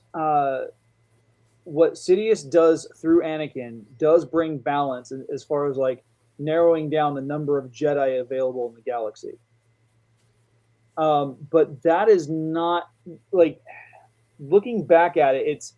Speaker 4: Sidious does through Anakin does bring balance as far as like narrowing down the number of Jedi available in the galaxy. But that is not, like, looking back at it, it's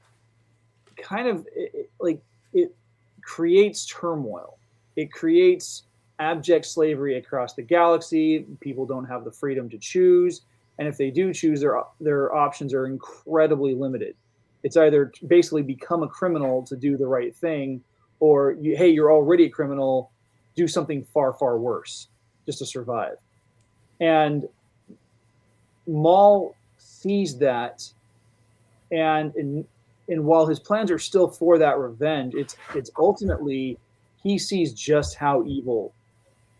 Speaker 4: kind of it creates turmoil. It creates abject slavery across the galaxy. People don't have the freedom to choose. And if they do choose, their options are incredibly limited. It's either basically become a criminal to do the right thing, or you're already a criminal, do something far, far worse just to survive. And Maul sees that, and while his plans are still for that revenge, it's ultimately he sees just how evil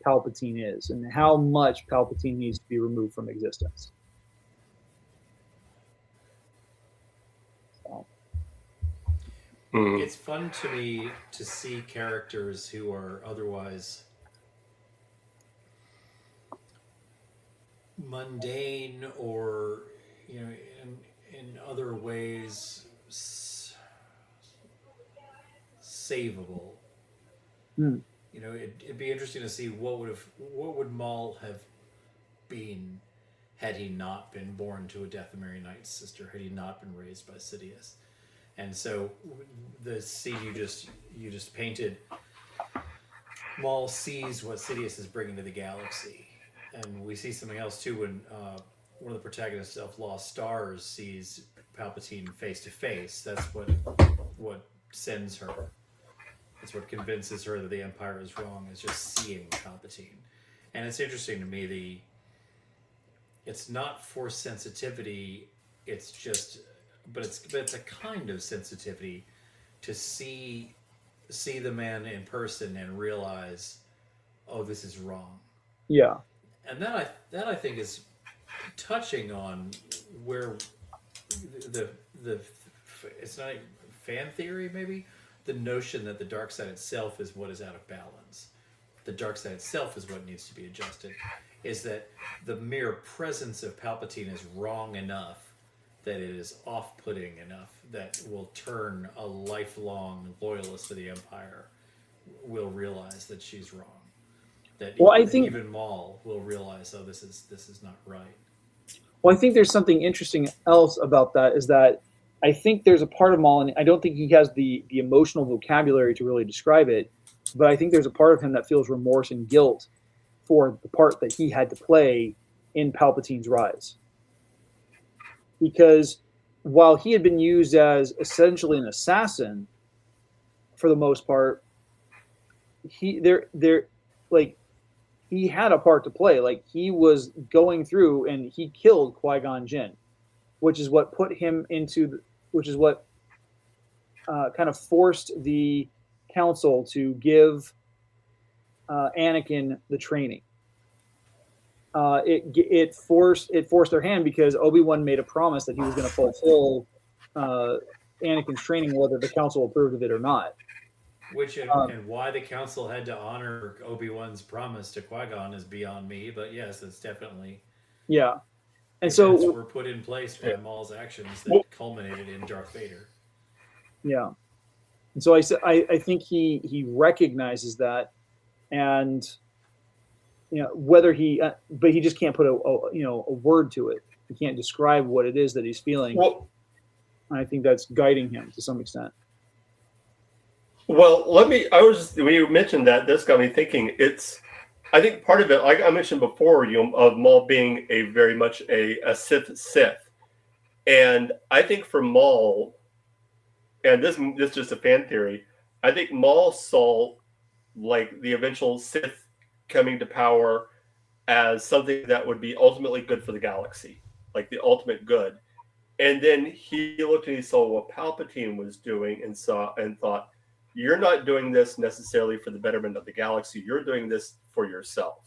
Speaker 4: Palpatine is and how much Palpatine needs to be removed from existence. So.
Speaker 3: It's fun to me to see characters who are otherwise mundane or, in other ways savable. It'd be interesting to see what would Maul have been had he not been born to a Dathomiri Knight's sister, had he not been raised by Sidious. And so the scene you just painted, Maul sees what Sidious is bringing to the galaxy. And we see something else too when one of the protagonists of Lost Stars sees Palpatine face to face. That's what sends her. It's what convinces her that the Empire is wrong, is just seeing Palpatine. And it's interesting to me, it's not Force sensitivity, it's just, but it's a kind of sensitivity to see the man in person and realize, oh, this is wrong.
Speaker 4: Yeah.
Speaker 3: And that I think is touching on where the it's not fan theory maybe, the notion that the dark side itself is what is out of balance. The dark side itself is what needs to be adjusted. Is that the mere presence of Palpatine is wrong enough that it is off-putting enough that will turn a lifelong loyalist to the Empire will realize that she's wrong. That even Maul will realize, oh, this is not right.
Speaker 4: Well, I think there's something interesting else about that, is that I think there's a part of Maul, and I don't think he has the emotional vocabulary to really describe it, but I think there's a part of him that feels remorse and guilt for the part that he had to play in Palpatine's rise. Because while he had been used as essentially an assassin for the most part, he he had a part to play. Like, he was going through and he killed Qui-Gon Jinn, which is what put him into, which is what kind of forced the council to give Anakin the training. It forced their hand because Obi-Wan made a promise that he was going to fulfill Anakin's training, whether the council approved of it or not.
Speaker 3: And why the council had to honor Obi-Wan's promise to Qui-Gon is beyond me, but yes, it's definitely
Speaker 4: And so
Speaker 3: were put in place by Maul's actions that culminated in Darth Vader.
Speaker 4: Yeah, and so I think he recognizes that, and whether but he just can't put a word to it. He can't describe what it is that he's feeling.
Speaker 5: Well,
Speaker 4: I think that's guiding him to some extent.
Speaker 5: Well, when you mentioned that, this got me thinking. I think part of it, like I mentioned before, of Maul being very much a Sith, and I think for Maul, and this is just a fan theory, I think Maul saw like the eventual Sith coming to power as something that would be ultimately good for the galaxy, like the ultimate good. And then he looked and he saw what Palpatine was doing and thought, you're not doing this necessarily for the betterment of the galaxy. You're doing this for yourself.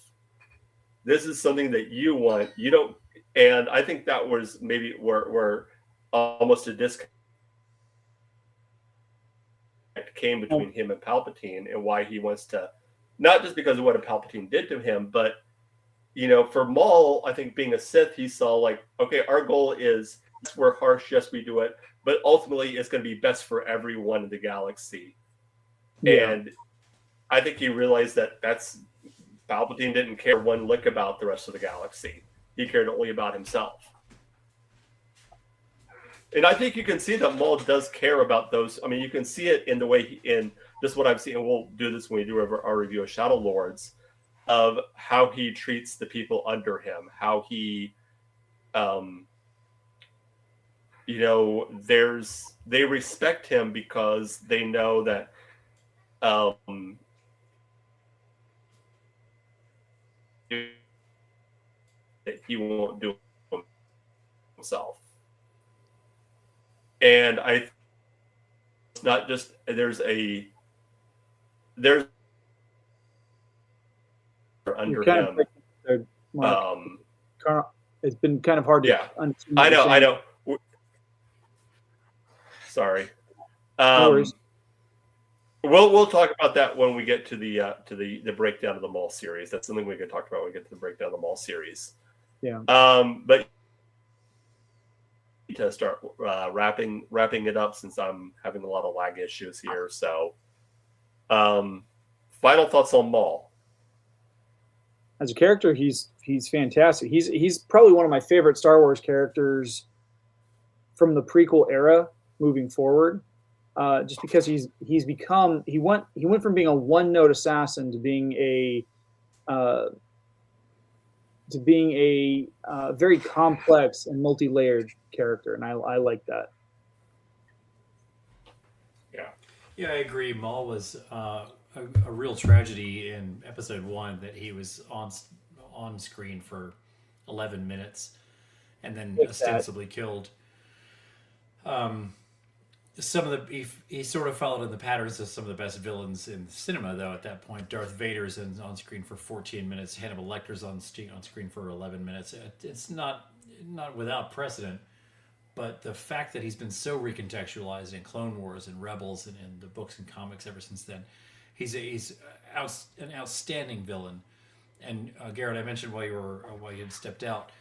Speaker 5: This is something that you want. You don't. And I think that was maybe where almost a disconnect came between him and Palpatine, and why he wants to, not just because of what a Palpatine did to him, but for Maul, I think being a Sith, he saw like, okay, our goal is, we're harsh, yes, we do it, but ultimately it's going to be best for everyone in the galaxy. Yeah. And I think he realized that Palpatine didn't care one lick about the rest of the galaxy. He cared only about himself. And I think you can see that Maul does care about those. I mean, you can see it in the way in this is what I've seen, and we'll do this when we do our review of Shadow Lords, of how he treats the people under him, how he they respect him because they know that he won't do it himself. And it's not just there's under him.
Speaker 4: It's been kind of hard to.
Speaker 5: Yeah, I know. Sorry.
Speaker 4: No worries.
Speaker 5: We'll talk about that when we get to the breakdown of the Maul series. That's something we can talk about when we get to the breakdown of the Maul series.
Speaker 4: Yeah.
Speaker 5: But to start wrapping it up, since I'm having a lot of lag issues here. So, final thoughts on Maul.
Speaker 4: As a character, he's fantastic. He's probably one of my favorite Star Wars characters from the prequel era moving forward. Just because he went from being a one-note assassin to being a very complex and multi-layered character, and I like that.
Speaker 3: Yeah, I agree. Maul was a real tragedy in Episode 1 that he was on screen for 11 minutes and then ostensibly killed. Some of he sort of followed in the patterns of some of the best villains in cinema, though. At that point, Darth Vader's on screen for 14 minutes. Hannibal Lecter's on screen for 11 minutes. It's not without precedent, but the fact that he's been so recontextualized in Clone Wars and Rebels and in the books and comics ever since then, he's an outstanding villain. And Garrett, I mentioned while you had stepped out,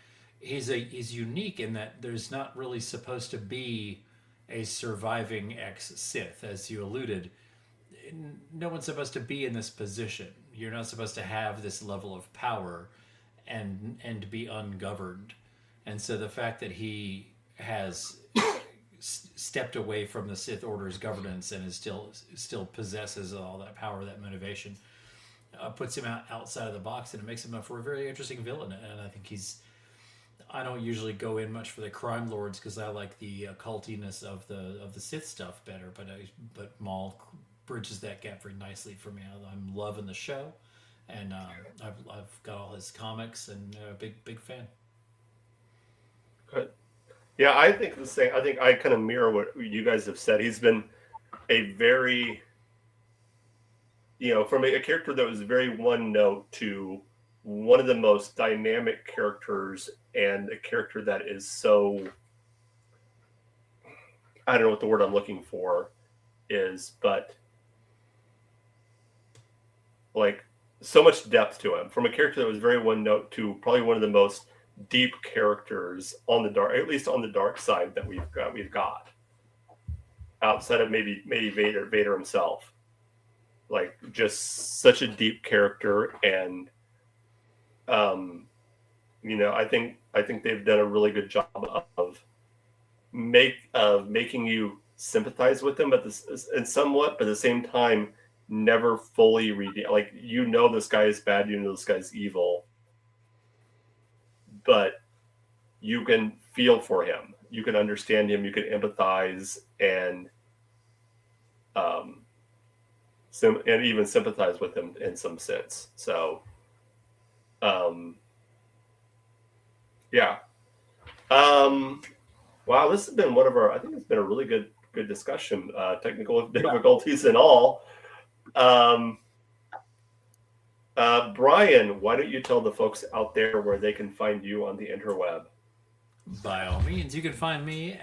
Speaker 3: he's unique in that there's not really supposed to be a surviving ex-Sith, as you alluded. No one's supposed to be in this position. You're not supposed to have this level of power and be ungoverned. And so the fact that he has stepped away from the Sith Order's governance and is still possesses all that power, that motivation, puts him outside of the box, and it makes him for a very interesting villain. And I think he's I don't usually go in much for the crime lords because I like the occultiness of the Sith stuff better. But Maul bridges that gap very nicely for me. I'm loving the show, and I've got all his comics and a big fan.
Speaker 5: Good. Yeah, I think the same. I think I kind of mirror what you guys have said. He's been a very, from a character that was very one note to one of the most dynamic characters, and a character that is so, I don't know what the word I'm looking for is, but like so much depth to him, from a character that was very one note to probably one of the most deep characters on the dark, at least on the dark side, that we've got outside of maybe Vader himself. Like, just such a deep character, and I think they've done a really good job of making you sympathize with them, but at the same time never fully like, this guy is bad, this guy's evil, but you can feel for him, you can understand him, you can empathize, and and even sympathize with him in some sense. So, yeah. Wow, this has been I think it's been a really good discussion, technical difficulties and all. Brian, why don't you tell the folks out there where they can find you on the interweb?
Speaker 3: By all means, you can find me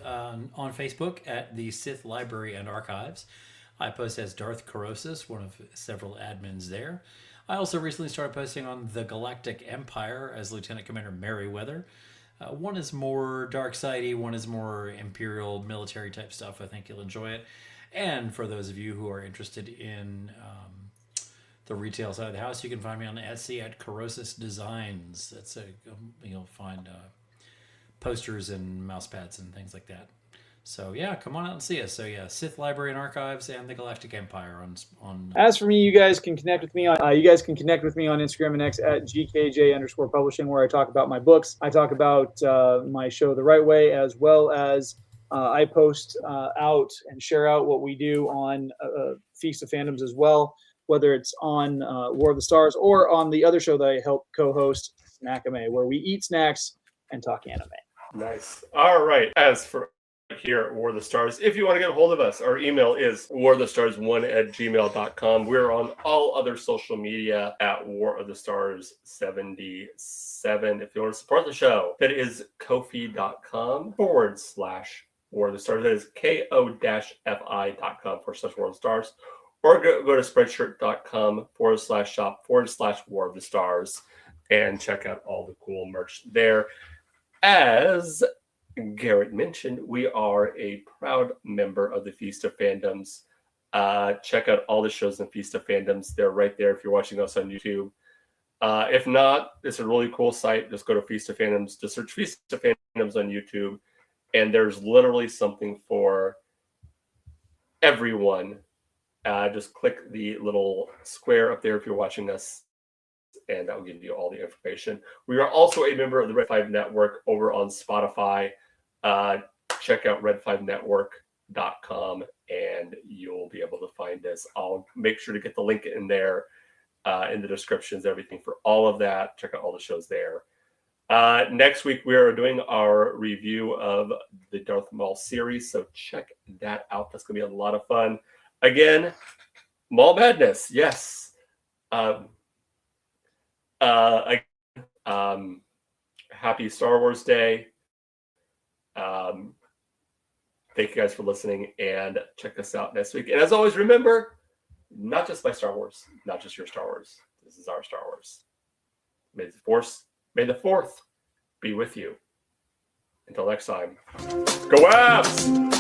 Speaker 3: on Facebook at the Sith Library and Archives. I post as Darth Carosis, one of several admins there. I also recently started posting on the Galactic Empire as Lieutenant Commander Merryweather. One is more dark-sidey, one is more Imperial military type stuff. I think you'll enjoy it. And for those of you who are interested in the retail side of the house, you can find me on Etsy at Carosis Designs. That's you'll find posters and mouse pads and things like that. So yeah, come on out and see us. So yeah, Sith Library and Archives and the Galactic Empire on.
Speaker 4: As for me, you guys can connect with me on Instagram and X at GKJ_publishing, where I talk about my books. I talk about my show The Right Way, as well as I post out and share out what we do on Feast of Fandoms as well, whether it's on War of the Stars or on the other show that I help co-host, Snackame, where we eat snacks and talk anime.
Speaker 5: Nice. All right. As for here at War of the Stars, if you want to get a hold of us, our email is warofthestars1@gmail.com. We're on all other social media at War of the Stars 77. If you want to support the show, that is kofi.com/War of the Stars. That is ko-fi.com/War of the Stars. Or go to spreadshirt.com/shop/War of the Stars and check out all the cool merch there. As Garrett mentioned, we are a proud member of the Feast of Fandoms. Check out all the shows in Feast of Fandoms. They're right there if you're watching us on YouTube. If not, it's a really cool site. Just go to Feast of Fandoms, just search Feast of Fandoms on YouTube, and there's literally something for everyone. Just click the little square up there if you're watching us, and that will give you all the information. We are also a member of the Red 5 Network over on Spotify. Check out red5network.com and you'll be able to find us. I'll make sure to get the link in there in the descriptions, everything for all of that. Check out all the shows there. Next week, we are doing our review of the Darth Maul series, so check that out. That's going to be a lot of fun. Again, Maul Madness, yes. Happy Star Wars Day. Thank you guys for listening, and check us out next week. And as always, remember, not just my Star Wars, not just your Star Wars. This is our Star Wars. May the Fourth be with you. Until next time, go Abs!